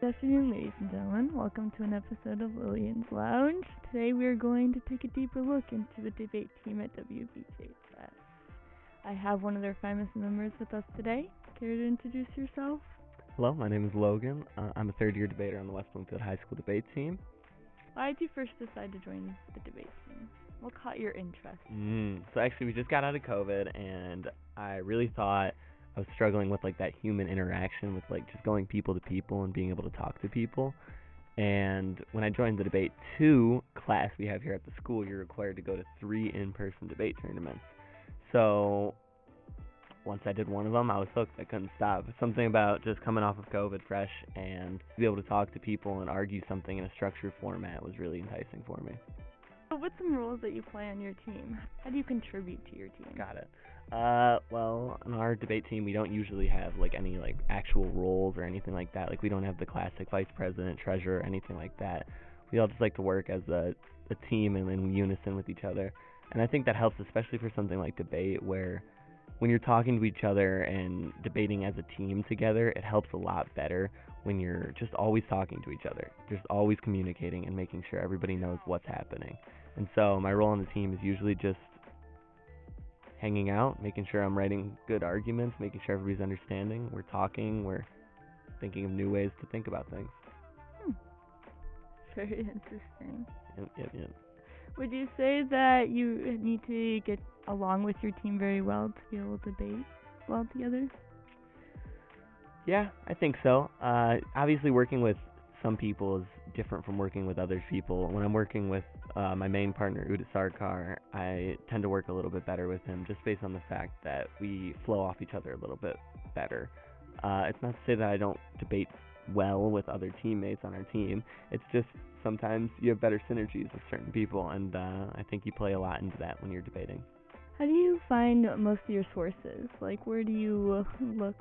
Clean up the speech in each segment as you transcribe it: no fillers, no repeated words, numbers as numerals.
Good afternoon, ladies and gentlemen. Welcome to an episode of Lillian's Lounge. Today we are going to take a deeper look into the debate team at WBJS. I have one of their famous members with us today. Care to introduce yourself? Hello, my name is Logan. I'm a third-year debater on the West Bloomfield High School debate team. Why did you first decide to join the debate team? What caught your interest? So actually, we just got out of COVID, and I really thought I was struggling with that human interaction with just going people to people and being able to talk to people. And when I joined the debate 2 class we have here at the school, you're required to go to 3 in-person debate tournaments. So once I did one of them, I was hooked. I couldn't stop. Something about just coming off of COVID fresh and to be able to talk to people and argue something in a structured format was really enticing for me. So what's some roles that you play on your team? How do you contribute to your team? Got it. Well, on our debate team, we don't usually have any actual roles or anything like that. We don't have the classic vice president, treasurer, anything like that. We all just like to work as a team and in unison with each other. And I think that helps, especially for something like debate, where when you're talking to each other and debating as a team together, it helps a lot better when you're just always talking to each other, just always communicating and making sure everybody knows what's happening. And so my role on the team is usually just hanging out, making sure I'm writing good arguments, making sure everybody's understanding. We're talking, we're thinking of new ways to think about things. Very interesting. Yep. Would you say that you need to get along with your team very well to be able to debate well together? Yeah, I think so. Obviously, working with some people is different from working with other people. When I'm working with my main partner, Uda Sarkar, I tend to work a little bit better with him just based on the fact that we flow off each other a little bit better. It's not to say that I don't debate well with other teammates on our team. It's just sometimes you have better synergies with certain people, and I think you play a lot into that when you're debating. How do you find most of your sources? Where do you look?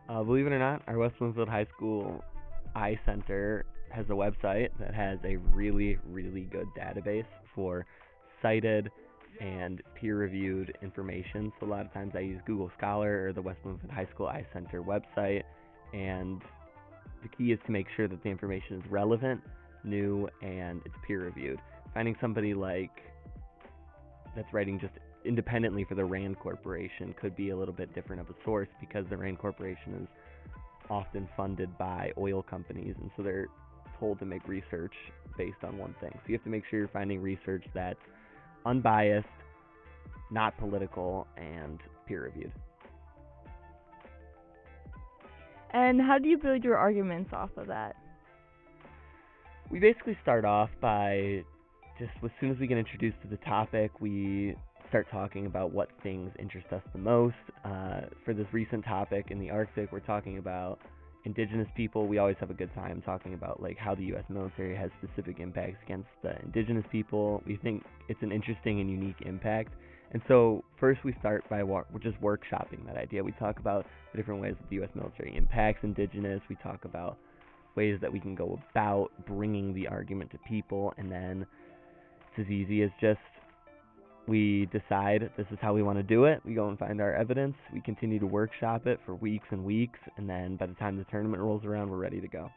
Believe it or not, our West Bloomfield High School I Center has a website that has a really, really good database for cited and peer-reviewed information. So a lot of times I use Google Scholar or the West Bloomfield High School I Center website, and the key is to make sure that the information is relevant, new, and it's peer-reviewed. Finding somebody that's writing just independently for the RAND Corporation could be a little bit different of a source, because the RAND Corporation is often funded by oil companies, and so they're told to make research based on one thing. So you have to make sure you're finding research that's unbiased, not political, and peer-reviewed. And how do you build your arguments off of that? We basically start off by just as soon as we get introduced to the topic, we start talking about what things interest us the most. For this recent topic in the Arctic, we're talking about indigenous people. We always have a good time talking about how the U.S. military has specific impacts against the indigenous people. We think it's an interesting and unique impact. And so first we start by we're just workshopping that idea. We talk about the different ways that the U.S. military impacts indigenous. We talk about ways that we can go about bringing the argument to people, and then it's as easy as just we decide this is how we want to do it. We go and find our evidence. We continue to workshop it for weeks and weeks, and then by the time the tournament rolls around, we're ready to go.